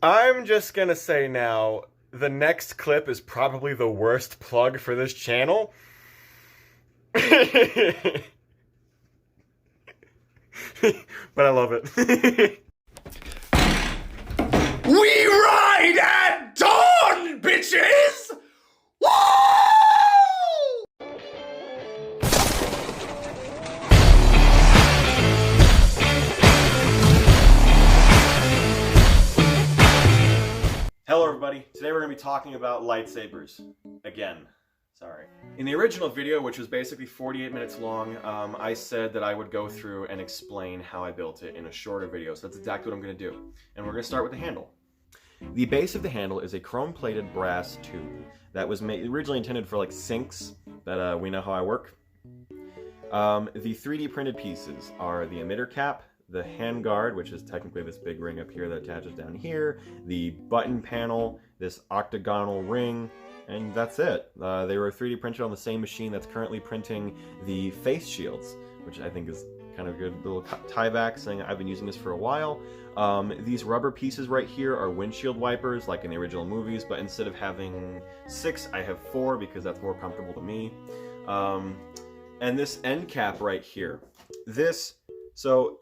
I'm just gonna say now, the next clip is probably the worst plug for this channel. But I love it. We ride at dawn, bitches! Woo! Hello everybody, today we're going to be talking about lightsabers. Again. Sorry. In the original video, which was basically 48 minutes long, I said that I would go through and explain how I built it in a shorter video, so that's exactly what I'm going to do. And we're going to start with the handle. The base of the handle is a chrome-plated brass tube that was originally intended for like sinks, but we know how I work. The 3D printed pieces are the emitter cap, the handguard, which is technically this big ring up here that attaches down here, the button panel, this octagonal ring, and that's it. They were 3D printed on the same machine that's currently printing the face shields, which I think is kind of a good little tie-back, saying I've been using this for a while. These rubber pieces right here are windshield wipers, like in the original movies, but instead of having 6, I have 4 because that's more comfortable to me. And this end cap right here, so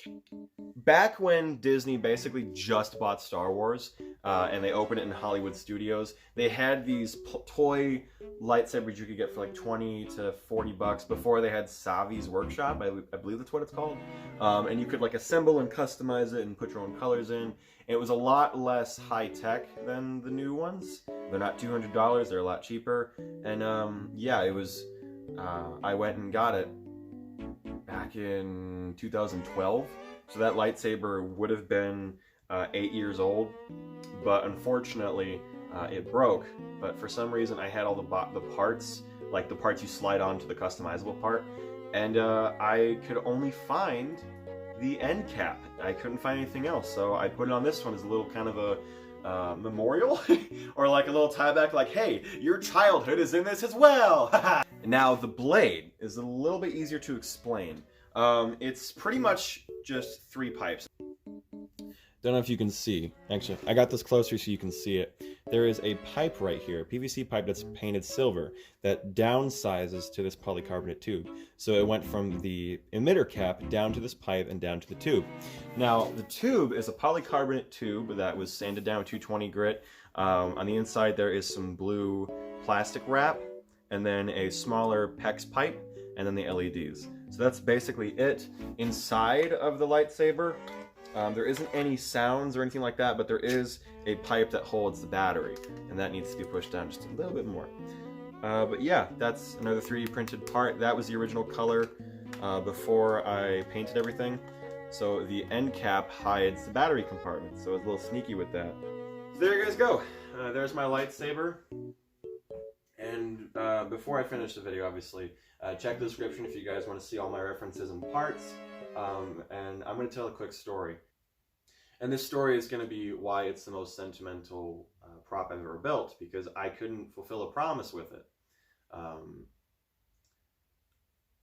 back when Disney basically just bought Star Wars and they opened it in Hollywood studios, they had these toy lightsabers you could get for like 20 to 40 bucks before they had Savi's Workshop, I believe that's what it's called. And you could like assemble and customize it and put your own colors in. It was a lot less high-tech than the new ones. They're not $200, they're a lot cheaper. And yeah, it was, I went and got it back in 2012, so that lightsaber would have been 8 years old, but unfortunately it broke. But for some reason I had all the parts, like the parts you slide onto the customizable part, and I could only find the end cap. I couldn't find anything else, so I put it on this one as a little kind of a memorial or like a little tie back, like, hey, your childhood is in this as well. Now the blade is a little bit easier to explain. It's pretty much just 3 pipes. Don't know if you can see. Actually, I got this closer so you can see it. There is a pipe right here, a PVC pipe that's painted silver, that downsizes to this polycarbonate tube. So it went from the emitter cap down to this pipe and down to the tube. Now, the tube is a polycarbonate tube that was sanded down with 220 grit. On the inside there is some blue plastic wrap, and then a smaller PEX pipe, and then the LEDs. So that's basically it. Inside of the lightsaber, there isn't any sounds or anything like that, but there is a pipe that holds the battery, and that needs to be pushed down just a little bit more. But yeah, that's another 3D printed part. That was the original color before I painted everything. So the end cap hides the battery compartment, so it's a little sneaky with that. So there you guys go. There's my lightsaber. And before I finish the video, obviously, check the description if you guys want to see all my references and parts. And I'm going to tell a quick story. And this story is going to be why it's the most sentimental prop I've ever built, because I couldn't fulfill a promise with it.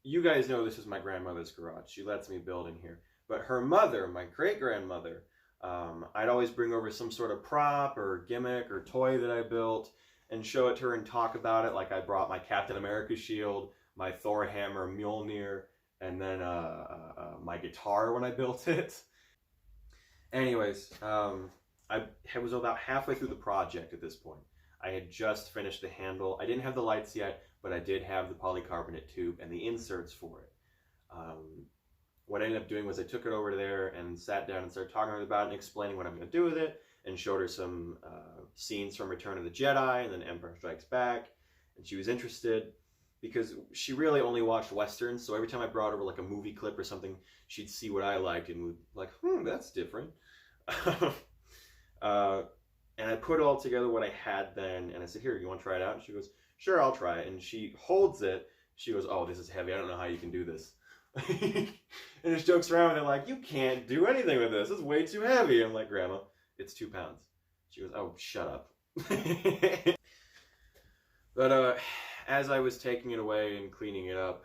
You guys know this is my grandmother's garage. She lets me build in here. But her mother, my great-grandmother, I'd always bring over some sort of prop or gimmick or toy that I built and show it to her and talk about it. Like I brought my Captain America shield, my Thor hammer Mjolnir, and then my guitar when I built it. Anyways, I was about halfway through the project at this point. I had just finished the handle. I didn't have the lights yet, but I did have the polycarbonate tube and the inserts for it. What I ended up doing was I took it over there and sat down and started talking about it and explaining what I'm going to do with it, and showed her some scenes from Return of the Jedi and then Empire Strikes Back, and she was interested because she really only watched Westerns, so every time I brought over like a movie clip or something, she'd see what I liked and would like, that's different. And I put all together what I had then, and I said, here, you want to try it out? And she goes, sure, I'll try it. And she holds it. She goes, oh, this is heavy. I don't know how you can do this. And just jokes around with it like, you can't do anything with this. It's way too heavy. I'm like, Grandma, it's 2 pounds. She goes, oh, shut up. But as I was taking it away and cleaning it up,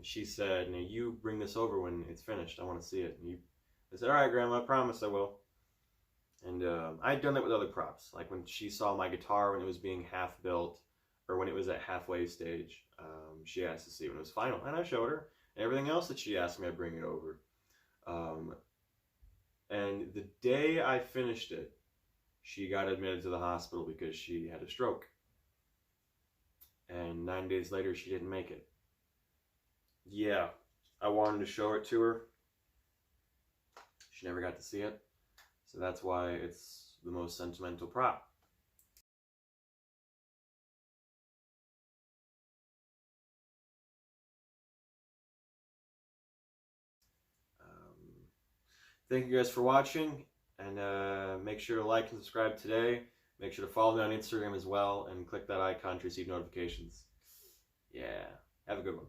she said, now you bring this over when it's finished. I want to see it. And I said, all right, Grandma, I promise I will. And I'd done that with other props. Like when she saw my guitar when it was being half built, or when it was at halfway stage, she asked to see when it was final. And I showed her. Everything else that she asked me, I'd bring it over. And the day I finished it, she got admitted to the hospital because she had a stroke. And 9 days later, she didn't make it. Yeah, I wanted to show it to her. She never got to see it. So that's why it's the most sentimental prop. Thank you guys for watching, and make sure to like and subscribe today. Make sure to follow me on Instagram as well, and click that icon to receive notifications. Yeah, have a good one.